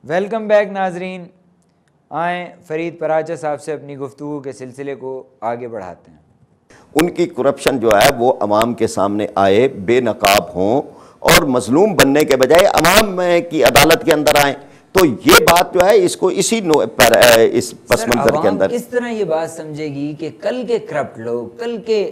Welcome back ناظرین، آئیں فرید پراچا صاحب سے اپنی گفتگو کے سلسلے کو آگے بڑھاتے ہیں۔ ان کی کرپشن جو ہے وہ عوام کے سامنے آئے، بے نقاب ہوں اور مظلوم بننے کے بجائے عوام کی عدالت کے اندر آئیں، تو یہ بات جو ہے اس کو اسی اس پس منظر کے اندر کس طرح یہ بات سمجھے گی کہ کل کے کرپٹ لوگ، کل کے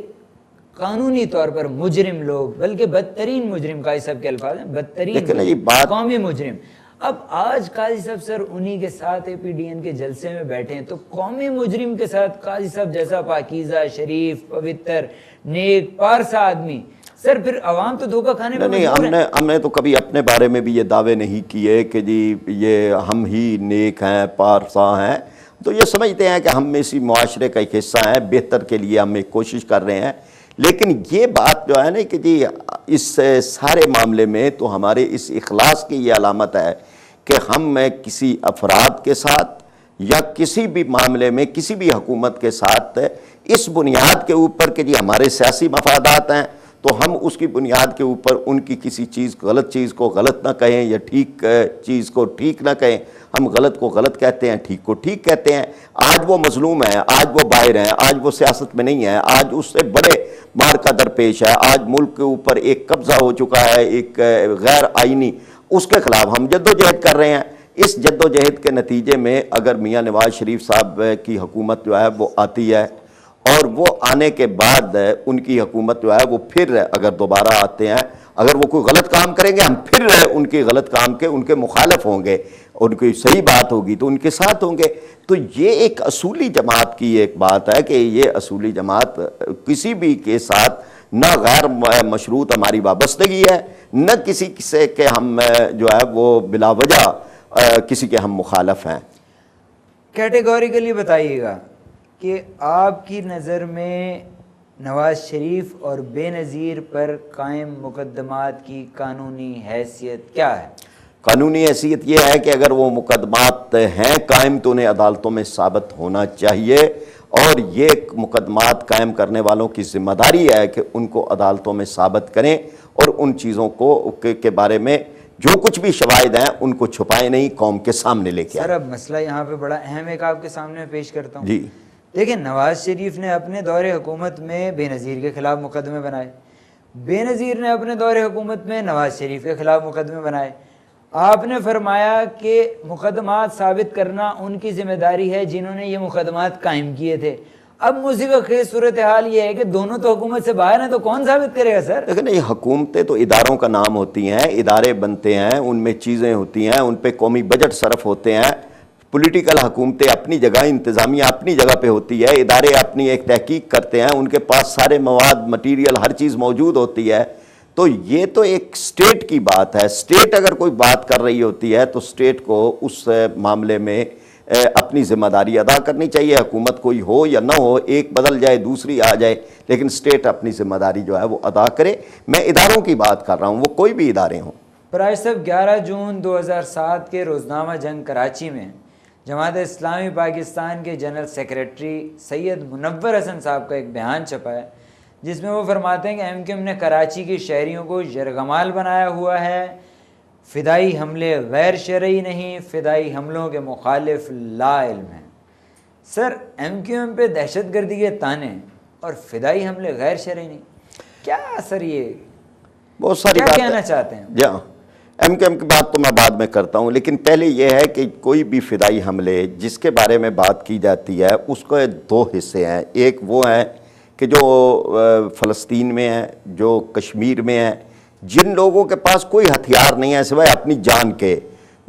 قانونی طور پر مجرم لوگ، بلکہ بدترین مجرم، قاضی صاحب کے الفاظ ہیں بدترین قومی مجرم، اب آج قاضی صاحب سر انہی کے ساتھ اے پی ڈی این کے جلسے میں بیٹھے ہیں، تو قومی مجرم کے ساتھ قاضی صاحب جیسا پاکیزہ، شریف، پوتر، نیک، پارسا آدمی، سر پھر عوام تو دھوکہ کھانے پر مجبور ہیں۔ ہم نے تو کبھی اپنے بارے میں بھی یہ دعوے نہیں کیے کہ جی یہ ہم ہی نیک ہیں، پارسا ہیں، تو یہ سمجھتے ہیں کہ ہم اسی معاشرے کا ایک حصہ ہیں، بہتر کے لیے ہم ایک کوشش کر رہے ہیں، لیکن یہ بات جو ہے نا کہ جی اس سارے معاملے میں تو ہمارے اس اخلاص کی یہ علامت ہے کہ ہم کسی افراد کے ساتھ یا کسی بھی معاملے میں کسی بھی حکومت کے ساتھ اس بنیاد کے اوپر کہ جی ہمارے سیاسی مفادات ہیں تو ہم اس کی بنیاد کے اوپر ان کی کسی چیز غلط چیز کو غلط نہ کہیں یا ٹھیک چیز کو ٹھیک نہ کہیں، ہم غلط کو غلط کہتے ہیں، ٹھیک کو ٹھیک کہتے ہیں۔ آج وہ مظلوم ہے، آج وہ باہر ہیں، آج وہ سیاست میں نہیں ہے، آج اس سے بڑے مار کا درپیش ہے، آج ملک کے اوپر ایک قبضہ ہو چکا ہے، ایک غیر آئینی، اس کے خلاف ہم جدوجہد کر رہے ہیں۔ اس جدوجہد کے نتیجے میں اگر میاں نواز شریف صاحب کی حکومت جو ہے وہ آتی ہے اور وہ آنے کے بعد ان کی حکومت جو ہے وہ پھر اگر دوبارہ آتے ہیں، اگر وہ کوئی غلط کام کریں گے ہم پھر ان کے غلط کام کے ان کے مخالف ہوں گے، ان کی صحیح بات ہوگی تو ان کے ساتھ ہوں گے۔ تو یہ ایک اصولی جماعت کی ایک بات ہے کہ یہ اصولی جماعت کسی بھی کے ساتھ نہ غیر مشروط ہماری وابستگی ہے، نہ کسی سے کہ ہم جو ہے وہ بلا وجہ کسی کے ہم مخالف ہیں۔ کیٹیگوریکلی بتائیے گا کہ آپ کی نظر میں نواز شریف اور بے نظیر پر قائم مقدمات کی قانونی حیثیت کیا ہے؟ قانونی حیثیت یہ ہے کہ اگر وہ مقدمات ہیں قائم تو انہیں عدالتوں میں ثابت ہونا چاہیے، اور یہ مقدمات قائم کرنے والوں کی ذمہ داری ہے کہ ان کو عدالتوں میں ثابت کریں اور ان چیزوں کو کے بارے میں جو کچھ بھی شواہد ہیں ان کو چھپائیں نہیں، قوم کے سامنے لے کے آئیں۔ سر اب مسئلہ یہاں پہ بڑا اہم ایک آپ کے سامنے پیش کرتا ہوں۔ جی دیکھیں، نواز شریف نے اپنے دور حکومت میں بے نظیر کے خلاف مقدمے بنائے، بے نظیر نے اپنے دور حکومت میں نواز شریف کے خلاف مقدمے بنائے۔ آپ نے فرمایا کہ مقدمات ثابت کرنا ان کی ذمہ داری ہے جنہوں نے یہ مقدمات قائم کیے تھے۔ اب مصیبت خیز صورتحال یہ ہے کہ دونوں تو حکومت سے باہر ہیں، تو کون ثابت کرے گا سر؟ لیکن یہ حکومتیں تو اداروں کا نام ہوتی ہیں، ادارے بنتے ہیں، ان میں چیزیں ہوتی ہیں، ان پہ قومی بجٹ صرف ہوتے ہیں، پولیٹیکل حکومتیں اپنی جگہ، انتظامیہ اپنی جگہ پہ ہوتی ہے، ادارے اپنی ایک تحقیق کرتے ہیں، ان کے پاس سارے مواد، مٹیریل، ہر چیز موجود ہوتی ہے۔ تو یہ تو ایک سٹیٹ کی بات ہے، سٹیٹ اگر کوئی بات کر رہی ہوتی ہے تو سٹیٹ کو اس معاملے میں اپنی ذمہ داری ادا کرنی چاہیے، حکومت کوئی ہو یا نہ ہو، ایک بدل جائے دوسری آ جائے، لیکن سٹیٹ اپنی ذمہ داری جو ہے وہ ادا کرے۔ میں اداروں کی بات کر رہا ہوں، وہ کوئی بھی ادارے ہوں۔ پراج صاحب، 11 جون 2007 کے روزنامہ جنگ کراچی میں جماعت اسلامی پاکستان کے جنرل سیکریٹری سید منور حسن صاحب کا ایک بیان چھپا ہے جس میں وہ فرماتے ہیں کہ ایم کیو ایم نے کراچی کے شہریوں کو یرغمال بنایا ہوا ہے، فدائی حملے غیر شرعی نہیں، فدائی حملوں کے مخالف لا علم ہیں۔ سر، ایم کیو ایم پہ دہشت گردی کے تانے اور فدائی حملے غیر شرعی نہیں، کیا سر یہ بہت ساری کیا بات کہنا چاہتے ہیں؟ جی ہاں، ایم کیو ایم کی بات تو میں بعد میں کرتا ہوں، لیکن پہلے یہ ہے کہ کوئی بھی فدائی حملے جس کے بارے میں بات کی جاتی ہے اس کو دو حصے ہیں۔ ایک وہ ہیں کہ جو فلسطین میں ہیں، جو کشمیر میں ہیں، جن لوگوں کے پاس کوئی ہتھیار نہیں ہے سوائے اپنی جان کے،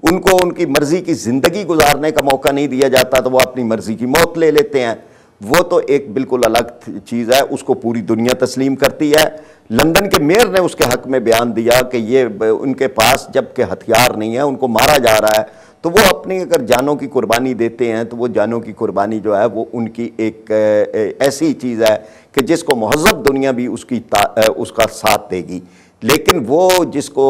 ان کو ان کی مرضی کی زندگی گزارنے کا موقع نہیں دیا جاتا تو وہ اپنی مرضی کی موت لے لیتے ہیں، وہ تو ایک بالکل الگ چیز ہے، اس کو پوری دنیا تسلیم کرتی ہے۔ لندن کے میئر نے اس کے حق میں بیان دیا کہ یہ ان کے پاس جب کہ ہتھیار نہیں ہے، ان کو مارا جا رہا ہے تو وہ اپنی اگر جانوں کی قربانی دیتے ہیں تو وہ جانوں کی قربانی جو ہے وہ ان کی ایک ایسی چیز ہے کہ جس کو مہذب دنیا بھی اس کا ساتھ دے گی۔ لیکن وہ جس کو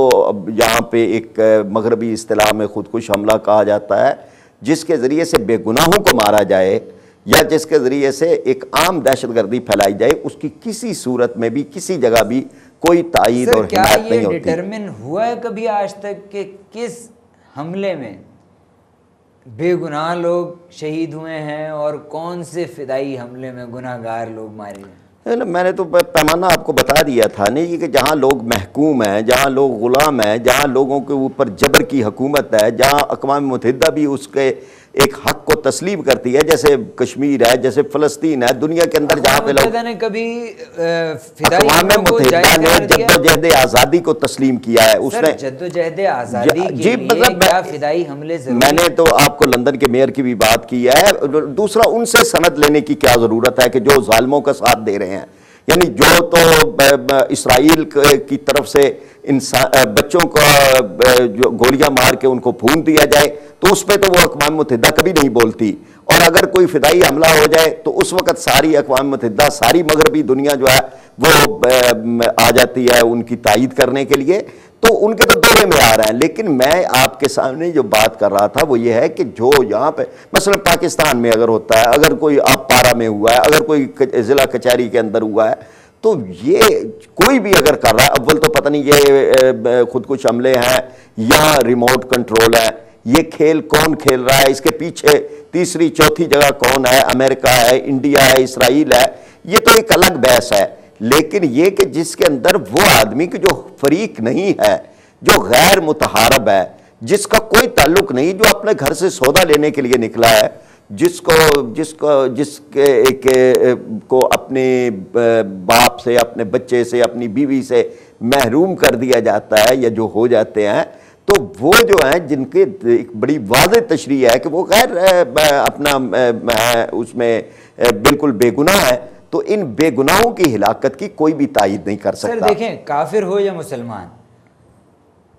یہاں پہ ایک مغربی اصطلاح میں خودکش حملہ کہا جاتا ہے، جس کے ذریعے سے بے گناہوں کو مارا جائے یا جس کے ذریعے سے ایک عام دہشت گردی پھیلائی جائے، اس کی کسی صورت میں بھی کسی جگہ بھی کوئی تائید اور حمایت نہیں ہوتی۔ سر، کیا یہ ڈٹرمن ہوا ہے کبھی آج تک کہ کس حملے میں بے گناہ لوگ شہید ہوئے ہیں اور کون سے فدائی حملے میں گناہ گار لوگ مارے ہیں؟ میں نے تو پیمانہ آپ کو بتا دیا تھا نہیں کہ جہاں لوگ محکوم ہیں، جہاں لوگ غلام ہیں، جہاں لوگوں کے اوپر جبر کی حکومت ہے، جہاں اقوام متحدہ بھی اس کے ایک حق کو تسلیم کرتی ہے، جیسے کشمیر ہے، جیسے فلسطین ہے، دنیا کے اندر جہاں پہ لوگ، اقوام متحدہ نے کبھی فدائی اقوام حملوں کو جائز متحدہ نے قرار دیا؟ جدوجہد آزادی کو تسلیم کیا ہے، اس سر نے جدوجہد آزادی کے جی لیے مطلب کیا فدائی حملے ضروری؟ میں نے تو آپ کو لندن کے میئر کی بھی بات کی ہے، دوسرا ان سے سند لینے کی کیا ضرورت ہے کہ جو ظالموں کا ساتھ دے رہے ہیں، یعنی جو تو اسرائیل کی طرف سے بچوں کو جو گولیاں مار کے ان کو پھون دیا جائے تو اس پہ تو وہ اقوام متحدہ کبھی نہیں بولتی، اور اگر کوئی فدائی حملہ ہو جائے تو اس وقت ساری اقوام متحدہ، ساری مغربی دنیا جو ہے وہ آ جاتی ہے ان کی تائید کرنے کے لیے، تو ان کے تو دورے میں آ رہے ہیں۔ لیکن میں آپ کے سامنے جو بات کر رہا تھا وہ یہ ہے کہ جو یہاں پہ مثلا پاکستان میں اگر ہوتا ہے، اگر کوئی آپ پارا میں ہوا ہے، اگر کوئی ضلع کچہری کے اندر ہوا ہے، تو یہ کوئی بھی اگر کر رہا ہے، اول تو پتہ نہیں یہ خودکش حملے ہیں یا ریموٹ کنٹرول ہے، یہ کھیل کون کھیل رہا ہے، اس کے پیچھے تیسری چوتھی جگہ کون ہے، امریکہ ہے، انڈیا ہے، اسرائیل ہے، یہ تو ایک الگ بحث ہے۔ لیکن یہ کہ جس کے اندر وہ آدمی کی جو فریق نہیں ہے، جو غیر متحارب ہے، جس کا کوئی تعلق نہیں، جو اپنے گھر سے سودا لینے کے لیے نکلا ہے، جس کو اپنے باپ سے، اپنے بچے سے، اپنی بیوی سے محروم کر دیا جاتا ہے یا جو ہو جاتے ہیں، تو وہ جو ہیں جن کے ایک بڑی واضح تشریح ہے کہ وہ غیر اپنا اس میں بالکل بے گناہ ہے، تو ان بے گناہوں کی ہلاکت کی کوئی بھی تائید نہیں کر سکتا۔ سر دیکھیں، کافر ہو یا مسلمان،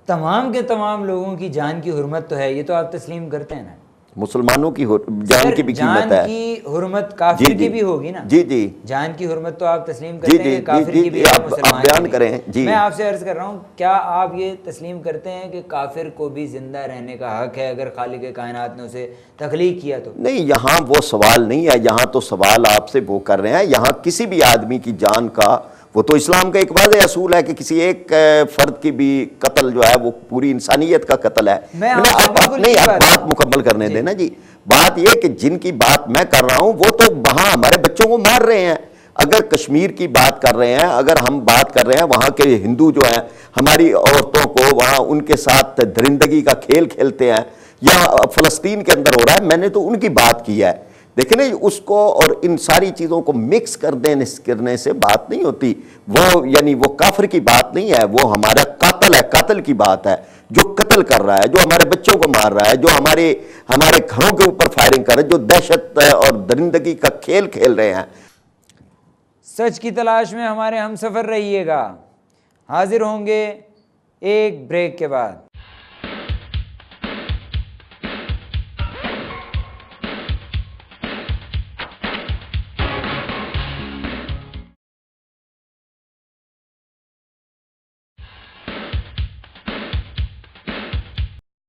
تمام کے تمام لوگوں کی جان کی حرمت تو ہے، یہ تو آپ تسلیم کرتے ہیں نا؟ مسلمانوں کی جان کی بھی قیمت ہے، جان کی حرمت کافر کی بھی ہوگی نا؟ جی جی جان کی حرمت تو آپ تسلیم کرتے ہیں کہ کافر کی بھی ہے، مسلمان آپ بیان کریں جی۔ میں آپ سے عرض کر رہا ہوں، کیا آپ یہ تسلیم کرتے ہیں کہ کافر کو بھی زندہ رہنے کا حق ہے اگر خالق کائنات نے اسے تخلیق کیا تو؟ نہیں، یہاں وہ سوال نہیں ہے، یہاں تو سوال آپ سے وہ کر رہے ہیں، یہاں کسی بھی آدمی کی جان کا، وہ تو اسلام کا ایک واضح اصول ہے کہ کسی ایک فرد کی بھی قتل جو ہے وہ پوری انسانیت کا قتل ہے۔ آپ بات مکمل کرنے دیں نا جی۔ بات یہ کہ جن کی بات میں کر رہا ہوں وہ تو وہاں ہمارے بچوں کو مار رہے ہیں، اگر کشمیر کی بات کر رہے ہیں، اگر ہم بات کر رہے ہیں وہاں کے ہندو جو ہیں ہماری عورتوں کو وہاں ان کے ساتھ درندگی کا کھیل کھیلتے ہیں، یا فلسطین کے اندر ہو رہا ہے، میں نے تو ان کی بات کی ہے۔ دیکھیں نا، اس کو اور ان ساری چیزوں کو مکس کرنے سے بات نہیں ہوتی، وہ یعنی وہ کافر کی بات نہیں ہے، وہ ہمارا قاتل ہے، قاتل کی بات ہے، جو قتل کر رہا ہے، جو ہمارے بچوں کو مار رہا ہے، جو ہمارے گھروں کے اوپر فائرنگ کر رہا ہے، جو دہشت اور درندگی کا کھیل کھیل رہے ہیں۔ سچ کی تلاش میں ہمارے ہم سفر رہیے گا، حاضر ہوں گے ایک بریک کے بعد۔